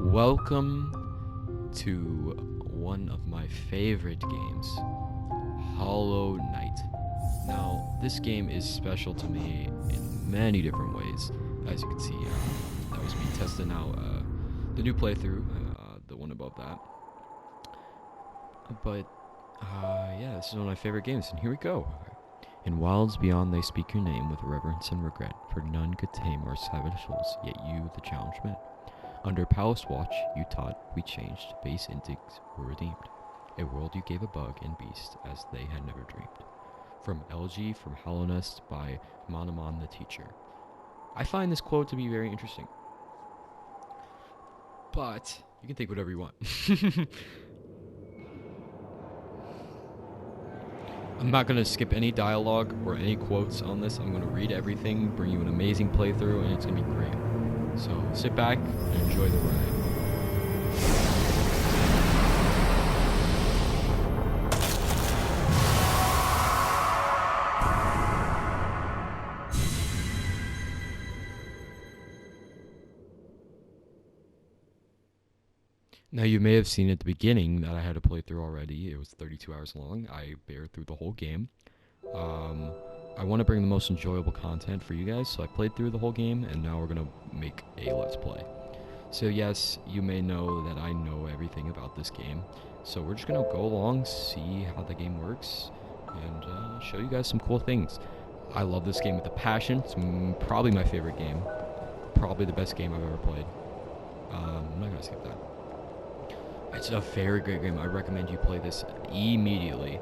Welcome to one of my favorite games, Hollow Knight. Now, this game is special to me in many different ways. As you can see, that was me testing out the new playthrough, the one above that. But, yeah, this is one of my favorite games, and here we go. In wilds beyond they speak your name with reverence and regret, for none could tame our savage souls, yet you the challenge met. Under palace watch, you taught, we changed, base instincts were redeemed. A world you gave a bug and beast as they had never dreamed. From LG from Hallownest by Manaman the teacher. I find this quote to be very interesting. But you can think whatever you want. I'm not going to skip any dialogue or any quotes on this. I'm going to read everything, bring you an amazing playthrough, and it's going to be great. So sit back and enjoy the ride. Now, you may have seen at the beginning that I had a playthrough already. It was 32 hours long. I bared through the whole game. I want to bring the most enjoyable content for you guys, so I played through the whole game, and now we're going to make a Let's Play. So yes, you may know that I know everything about this game. So we're just going to go along, see how the game works, and show you guys some cool things. I love this game with a passion. It's probably my favorite game. Probably the best game I've ever played. I'm not going to skip that. It's a very great game. I recommend you play this immediately.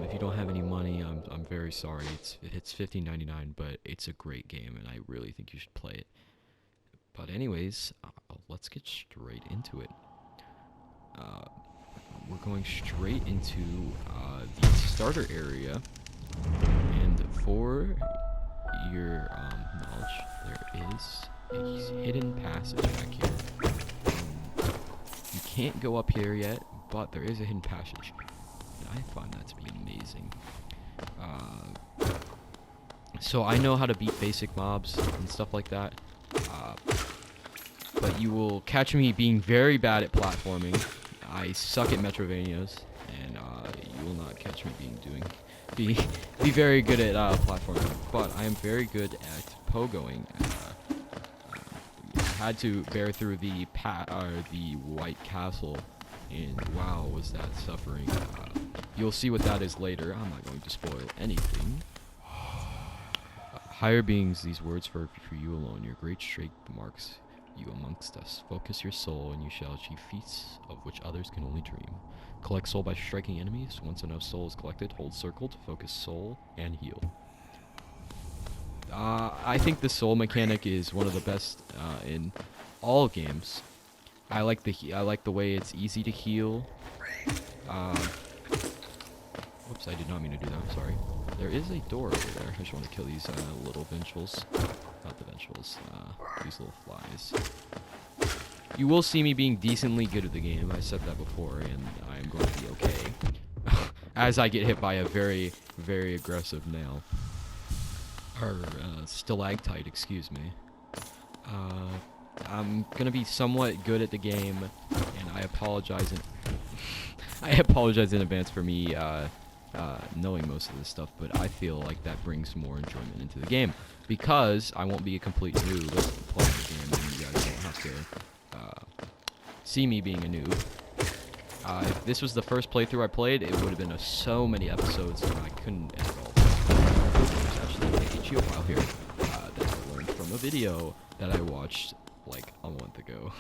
If you don't have any money, I'm very sorry. It's $15.99, but it's a great game, and I really think you should play it. But anyways, let's get straight into it. We're going straight into the starter area, and for your knowledge, there is a hidden passage back here. You can't go up here yet, but there is a hidden passage. I find that to be amazing. So I know how to beat basic mobs and stuff like that. But you will catch me being very bad at platforming. I suck at Metrovanias, and you will not catch me be very good at platforming. But I am very good at pogoing. I had to bear through the White Castle. And wow, was that suffering. You'll see what that is later. I'm not going to spoil anything. Higher beings, these words for you alone. Your great strength marks you amongst us. Focus your soul, and you shall achieve feats of which others can only dream. Collect soul by striking enemies. Once enough soul is collected, hold circle to focus soul and heal. I think the soul mechanic is one of the best in all games. I like the way it's easy to heal. Whoops, I did not mean to do that. I'm sorry. There is a door over there. I just want to kill these little vengeful. Not the vengeful. These little flies. You will see me being decently good at the game. I said that before, and I am going to be okay. As I get hit by a very, very aggressive nail. Or stalactite, excuse me. I'm gonna be somewhat good at the game, and I apologize in advance for me knowing most of this stuff, but I feel like that brings more enjoyment into the game, because I won't be a complete noob playing the game, and you guys won't have to see me being a noob. If this was the first playthrough I played, it would have been so many episodes, and I couldn't edit all this. There's actually a geo file here that I learned from a video that I watched like a month ago.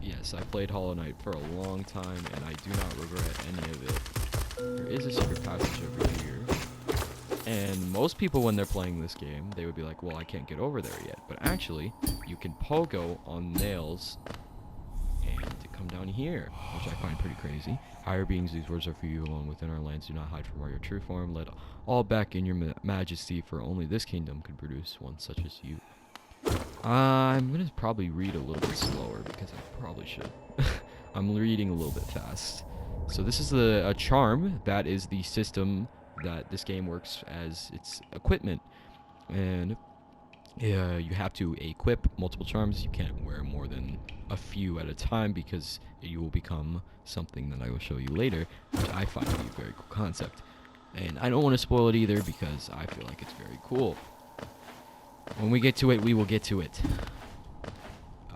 Yes, I played Hollow Knight for a long time, and I do not regret any of it. There is a secret passage over here, and most people, when they're playing this game, they would be like, well, I can't get over there yet. But actually, you can pogo on nails and come down here, which I find pretty crazy. Higher beings, these words are for you alone. Within our lands, do not hide from your true form. Let all back in your majesty, for only this kingdom could produce one such as you. I'm going to probably read a little bit slower, because I probably should. I'm reading a little bit fast. So this is a charm. That is the system that this game works as its equipment. And You have to equip multiple charms. You can't wear more than a few at a time because you will become something that I will show you later, which I find to be a very cool concept. And I don't want to spoil it either because I feel like it's very cool. When we get to it, we will get to it.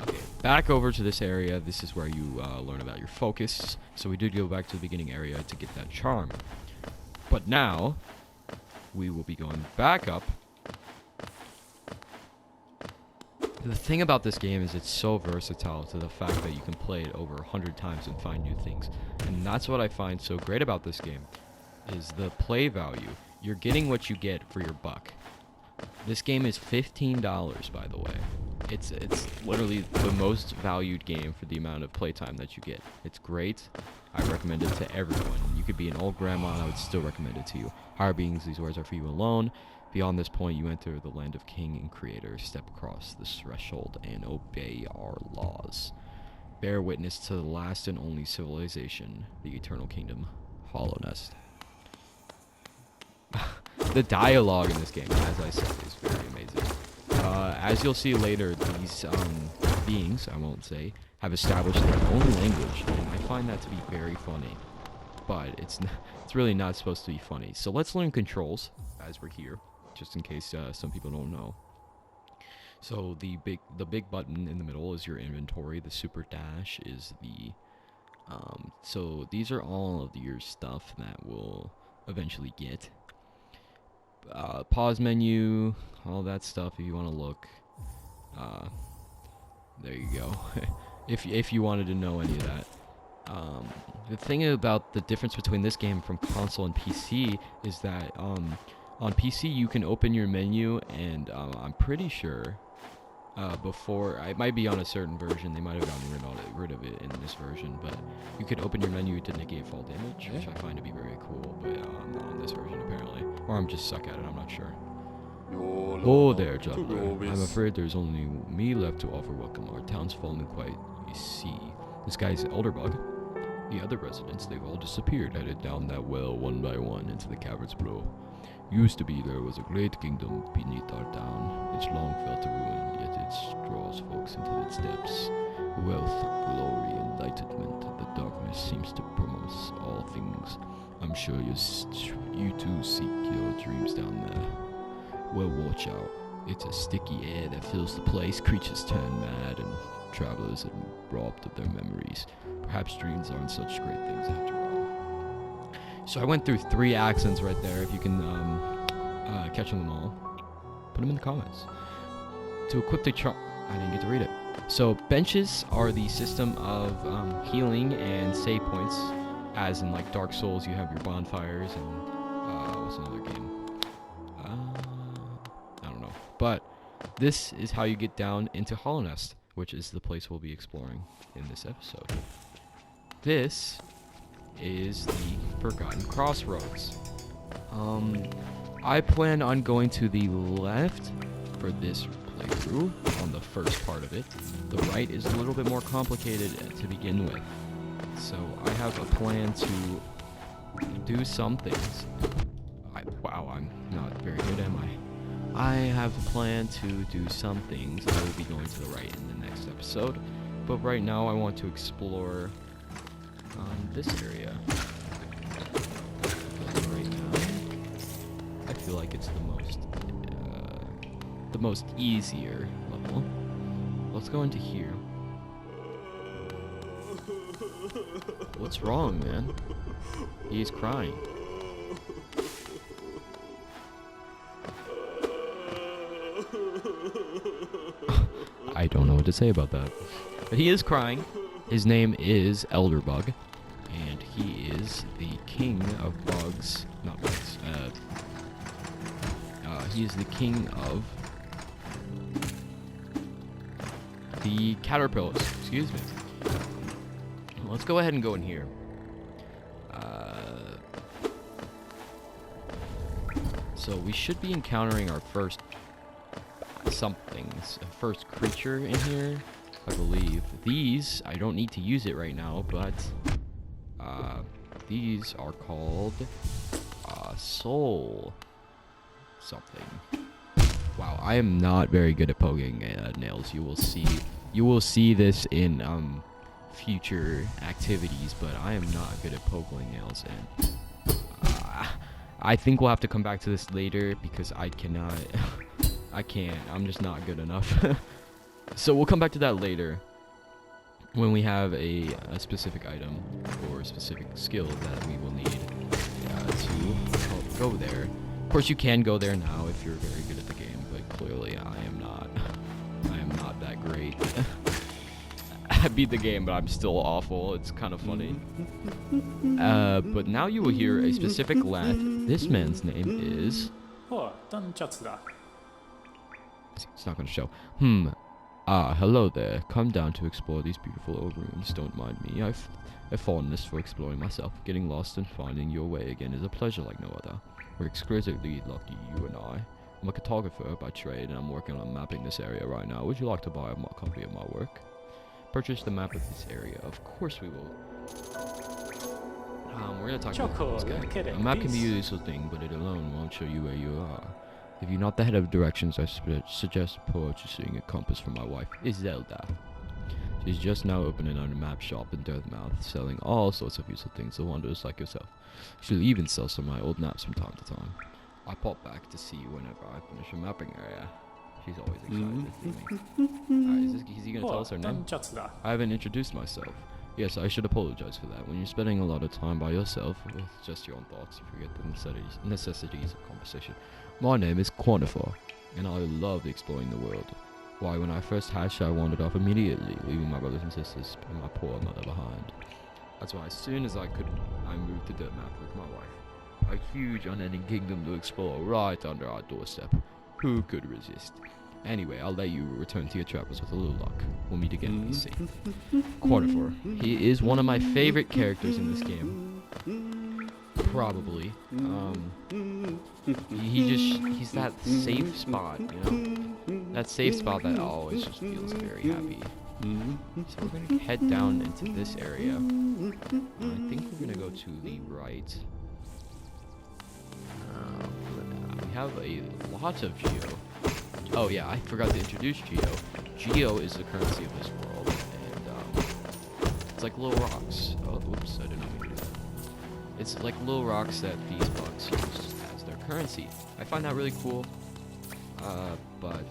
Okay, back over to this area. This is where you learn about your focus. So we did go back to the beginning area to get that charm. But now, we will be going back up. The thing about this game is it's so versatile to the fact that you can play it over 100 times and find new things. And that's what I find so great about this game, is the play value. You're getting what you get for your buck. This game is $15, by the way. It's literally the most valued game for the amount of playtime that you get. It's great. I recommend it to everyone. You could be an old grandma, and I would still recommend it to you. Higher beings, these words are for you alone. Beyond this point, you enter the land of King and Creator. Step across this threshold and obey our laws. Bear witness to the last and only civilization, the eternal kingdom, Hallownest. The dialogue in this game, as I said, is very amazing. As you'll see later, these beings, I won't say, have established their own language, and I find that to be very funny. But it's really not supposed to be funny. So let's learn controls as we're here, just in case some people don't know. So the big button in the middle is your inventory. The super dash is the so these are all of your stuff that we'll eventually get. Pause menu, all that stuff if you want to look. There you go. if you wanted to know any of that. The thing about the difference between this game from console and PC is that on PC you can open your menu, and I'm pretty sure before, it might be on a certain version, they might have gotten rid of it in this version, but you could open your menu to negate fall damage, which I find to be very cool, but not on this version apparently. Or I'm just suck at it, I'm not sure. Oh there, traveler. I'm afraid there's only me left to offer welcome. Our town's fallen quite, you see. This guy's Elderbug. The other residents, they've all disappeared, headed down that well one by one into the cavern's below. Used to be there was a great kingdom beneath our town. It's long fell to ruin, yet it draws folks into its depths. Wealth, glory, enlightenment, the darkness seems to promote all things. I'm sure you too seek your dreams down there. Well, watch out. It's a sticky air that fills the place. Creatures turn mad, and travelers are robbed of their memories. Perhaps dreams aren't such great things after all. So I went through 3 accents right there. If you can catch them all, put them in the comments. To equip the I didn't get to read it. So benches are the system of healing and save points. As in like Dark Souls, you have your bonfires and what's another game? I don't know. But this is how you get down into Hallownest, which is the place we'll be exploring in this episode. This is the Forgotten Crossroads. I plan on going to the left for this playthrough on the first part of it. The right is a little bit more complicated to begin with. So I have a plan to do some things. Wow, I'm not very good, am I? I have a plan to do some things. I will be going to the right in the next episode. But right now I want to explore this area. Right now, I feel like it's the most easier level. Let's go into here. What's wrong, man? He's crying. I don't know what to say about that. But he is crying. His name is Elderbug, and he is the king of bugs. Not bugs. He is the king of the caterpillars. Excuse me. Let's go ahead and go in here. So we should be encountering our first first creature in here, I believe. These, I don't need to use it right now, but these are called soul something. Wow, I am not very good at poking nails. You will see. You will see this in future activities, but I am not good at poking nails, and I think we'll have to come back to this later because I cannot. I can't. I'm just not good enough. So we'll come back to that later when we have a specific item or a specific skill that we will need to go there. Of course, you can go there now if you're very good at the game, but clearly I am not. I am not that great. I beat the game, but I'm still awful. It's kind of funny. But now you will hear a specific laugh. This man's name is... It's not going to show. Hello there. Come down to explore these beautiful old ruins. Don't mind me. I've a fondness for exploring myself. Getting lost and finding your way again is a pleasure like no other. We're exquisitely lucky, you and I. I'm a cartographer by trade, and I'm working on mapping this area right now. Would you like to buy a copy of my work? Purchase the map of this area. Of course we will. We're gonna talk about this guy. A map can be a useful thing, but it alone won't show you where you are. If you're not the head of directions, I suggest purchasing a compass from my wife, Iselda. She's just now opening a map shop in Dirtmouth, selling all sorts of useful things to wanderers like yourself. She'll even sell some of my old maps from time to time. I pop back to see you whenever I finish a mapping area. She's always excited for me. Is he gonna tell us her name? I haven't introduced myself. Yes, I should apologize for that. When you're spending a lot of time by yourself with just your own thoughts, you forget the necessities of conversation. My name is Quantifer, and I love exploring the world. Why, when I first hatched, I wandered off immediately, leaving my brothers and sisters and my poor mother behind. That's why as soon as I could, I moved to Dirtmouth with my wife. A huge unending kingdom to explore right under our doorstep. Who could resist? Anyway, I'll let you return to your travels with a little luck. We'll meet again and be safe. Quantifer. He is one of my favorite characters in this game. Probably. He's that safe spot, you know? That safe spot that always just feels very happy. So we're gonna head down into this area. I think we're gonna go to the right. We have a lot of Geo. Oh yeah, I forgot to introduce Geo. Geo is the currency of this world, and it's like little rocks. Oh, oops, I didn't know we could do that. It's like little rocks that these bugs use as their currency. I find that really cool, but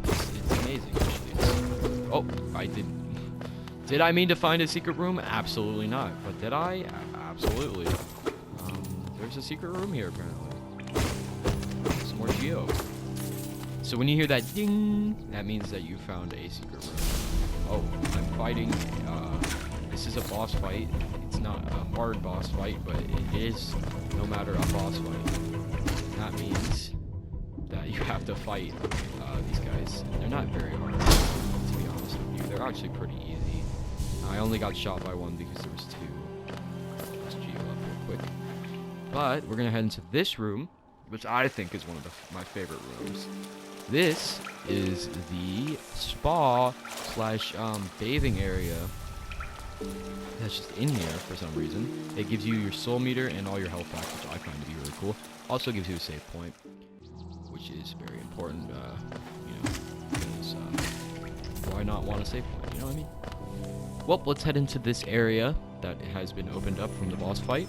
it's amazing actually. Oh, I didn't. Did I mean to find a secret room? Absolutely not. But did I? Absolutely. There's a secret room here apparently. Some more Geo. So when you hear that ding, that means that you found a secret room. Oh, I'm fighting. This is a boss fight. It's not a hard boss fight, but it is no matter a boss fight. That means that you have to fight these guys. They're not very hard, to be honest with you. They're actually pretty easy. I only got shot by one because there was two. Let's Geo up real quick. But we're gonna head into this room, which I think is one of my favorite rooms. This is the spa slash bathing area that's just in here for some reason. It gives you your soul meter and all your health back, which I find to be really cool. Also gives you a save point, which is very important, you know, because why not want a save point, you know what I mean? Well, let's head into this area that has been opened up from the boss fight,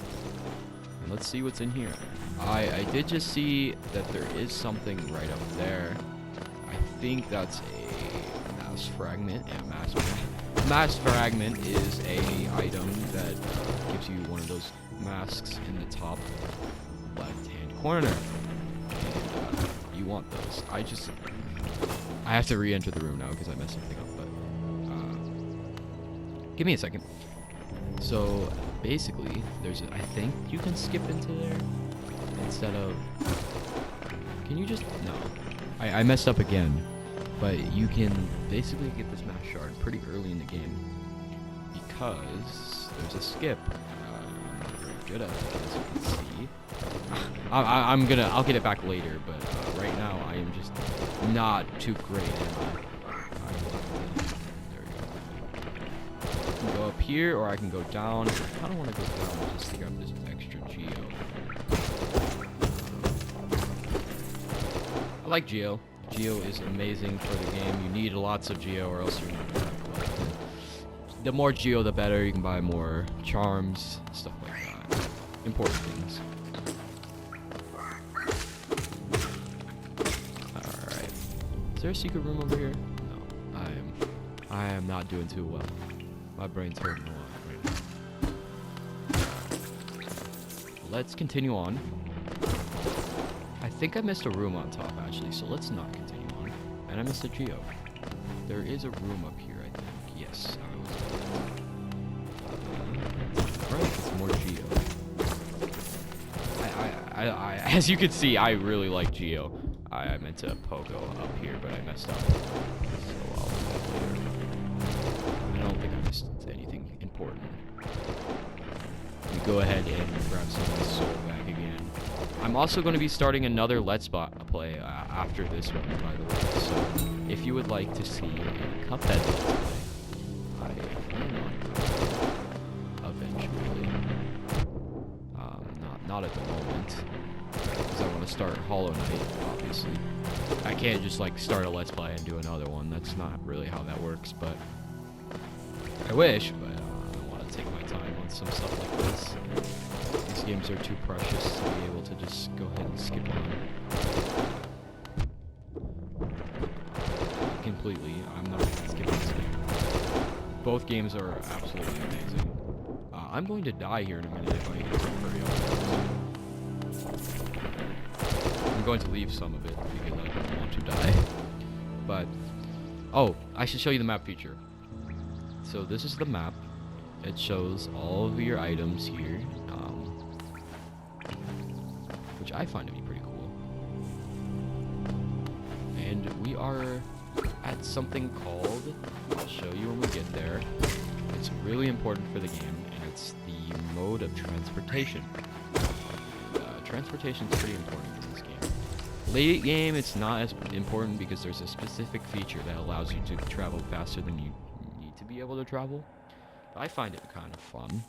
and let's see what's in here. I did just see that there is something right up there. I think that's a mass fragment. Yeah, mass fragment is a item that gives you one of those masks in the top left-hand corner. And you want those. I have to re-enter the room now because I messed something up. But give me a second. So basically, I think you can skip into there. Instead of... Can you just... No. I messed up again. But you can basically get this mass shard pretty early in the game. Because there's a skip. Very good at it, as you can see. I'll get it back later, but right now I am just not too great at it. There we go. I can go up here, or I can go down. I kind of want to go down just to grab this extra Geo. I like Geo. Geo is amazing for the game. You need lots of Geo or else you're not gonna collect it. The more Geo, the better. You can buy more charms, stuff like that. Important things. Alright. Is there a secret room over here? No. I am not doing too well. My brain's hurting a lot right now. Let's continue on. I think I missed a room on top, actually, so let's not continue on. And I missed a Geo. There is a room up here, I think. Yes, right, it's more Geo. As you can see, I really like Geo. I meant to Pogo up here, but I messed up. So I'll do that later. I don't think I missed anything important. We go ahead and grab some of my soul back again. I'm also going to be starting another Let's Play after this one, by the way. So if you would like to see a Cuphead Let's Play, I plan on eventually. Not at the moment, because I want to start Hollow Knight, obviously. I can't just like start a Let's Play and do another one. That's not really how that works, but I wish, but I want to take my time on some stuff like this. These games are too precious to be able to just go ahead and skip on. Completely, I'm not going to skip this game. Both games are absolutely amazing. I'm going to die here in a minute if I don't hurry up. I'm going to leave some of it because I don't want to die. But, oh, I should show you the map feature. So this is the map. It shows all of your items here, which I find to be pretty cool. And we are at something called, I'll show you when we get there. It's really important for the game, and it's the mode of transportation. Transportation is pretty important in this game. Late game, it's not as important because there's a specific feature that allows you to travel faster than you need to be able to travel. But I find it kind of fun.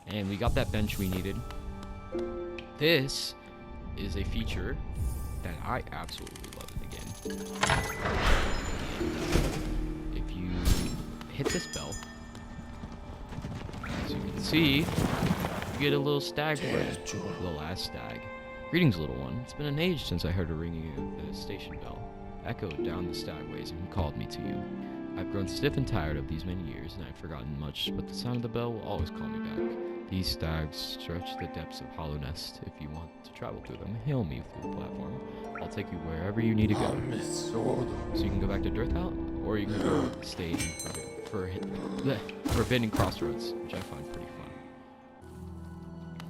And we got that bench we needed. This is a feature that I absolutely love in the game. If you hit this bell, as you can see, you get a little stag alert, the last stag. Greetings, little one. It's been an age since I heard a ringing of the station bell. Echoed down the stagways and called me to you. I've grown stiff and tired of these many years, and I've forgotten much, but the sound of the bell will always call me back. These stags stretch the depths of Hallownest. If you want to travel through them, hail me through the platform. I'll take you wherever you need to go. So you can go back to Dirthout, or you can go stay in Forbidden Crossroads, which I find pretty fun.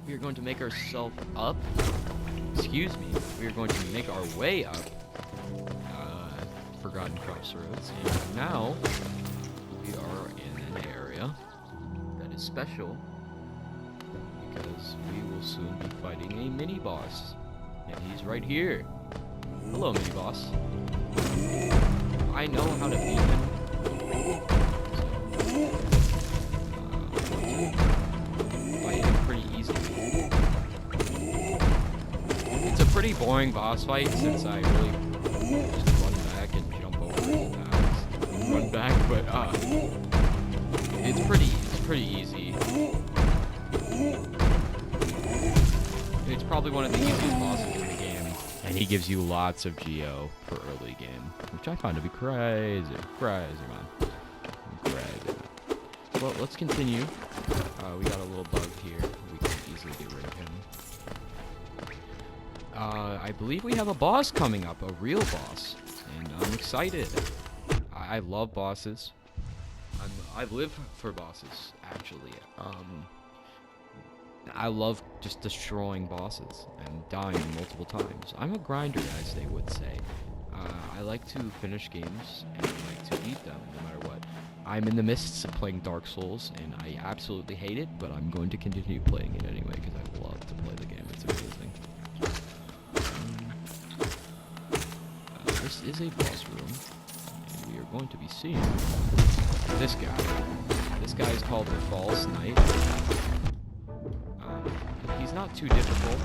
We are going to make ourselves up. Excuse me. We are going to make our way up Forgotten Crossroads, and now we are in an area that is special because we will soon be fighting a mini-boss, and he's right here. Hello, mini-boss. I know how to beat him. Fight him pretty easily. It's a pretty boring boss fight since I really just run back and jump over his attacks. Run back, but it's pretty easy. It's probably one of the easiest bosses in the game, and he gives you lots of Geo for early game, which I find to be crazy, man. Crazy. Well, let's continue. We got a little bug here. We can easily get rid of him. I believe we have a boss coming up, a real boss, and I'm excited. I love bosses. I live for bosses, actually. I love just destroying bosses and dying multiple times. I'm a grinder, as they would say. I like to finish games and I like to beat them no matter what. I'm in the midst of playing Dark Souls, and I absolutely hate it, but I'm going to continue playing it anyway because I love to play the game. It's amazing. This is a boss room, and we are going to be seeing this guy. This guy is called the False Knight. He's not too difficult.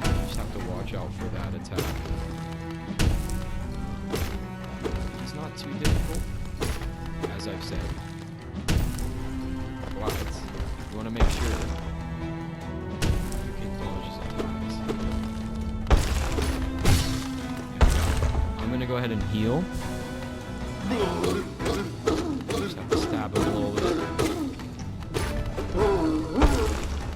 You just have to watch out for that attack. It's not too difficult, as I've said. But you want to make sure you can dodge his attacks. I'm going to go ahead and heal. Just have to stab him a little bit.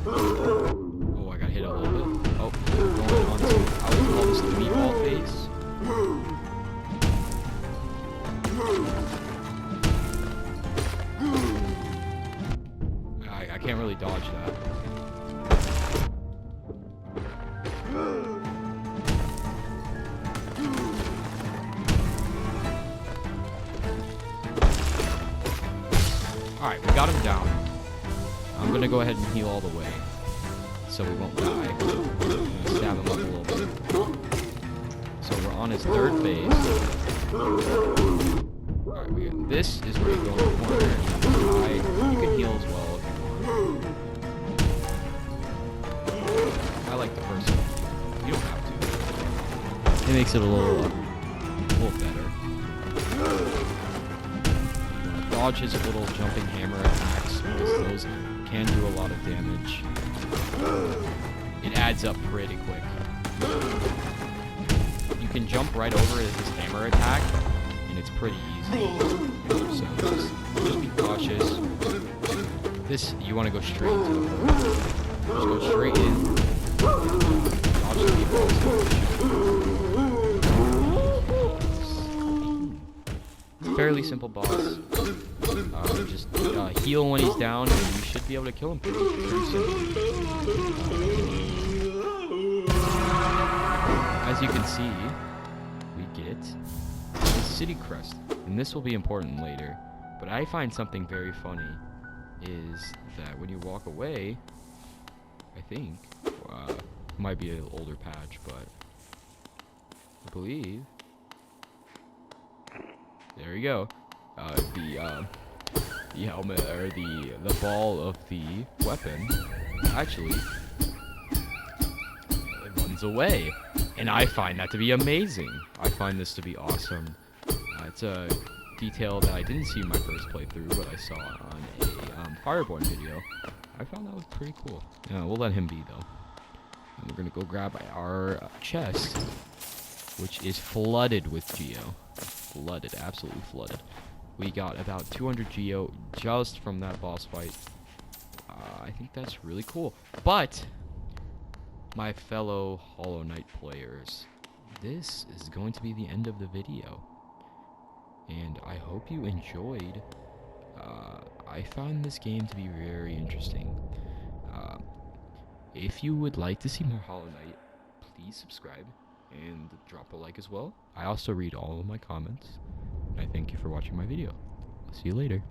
Oh, I got hit a little bit. Oh, going on to, I would call this the meatball phase. I can't really dodge that. Alright, we got him down. I'm gonna go ahead and heal all the way, so we won't die. I'm gonna stab him up a little bit. So we're on his third phase. Alright, this is where you go in the corner and die. You can heal as well if you want. I like the first one. You don't have to. It makes it a little better. Dodge his little jumping hammer attacks, because those can do a lot of damage. It adds up pretty quick. You can jump right over his hammer attack, and it's pretty easy. So just be cautious. This, you want to go straight into the hole. Just go straight in. Dodge the people. Fairly simple boss. Just heal when he's down, and you should be able to kill him pretty simple. As you can see, we get the city crest, and this will be important later. But I find something very funny is that when you walk away, I think, might be an older patch, but I believe. There you go. The helmet, or the ball of the weapon, actually, it runs away. And I find that to be amazing. I find this to be awesome. It's a detail that I didn't see in my first playthrough, but I saw on a Fireborn video. I found that was pretty cool. We'll let him be, though. And we're going to go grab our chest, which is flooded with Geo. Flooded, absolutely flooded. We got about 200 Geo just from that boss fight. I think that's really cool. But, my fellow Hollow Knight players, this is going to be the end of the video. And I hope you enjoyed. I found this game to be very interesting. If you would like to see more Hollow Knight, please subscribe and drop a like as well. I also read all of my comments. I thank you for watching my video. I'll see you later.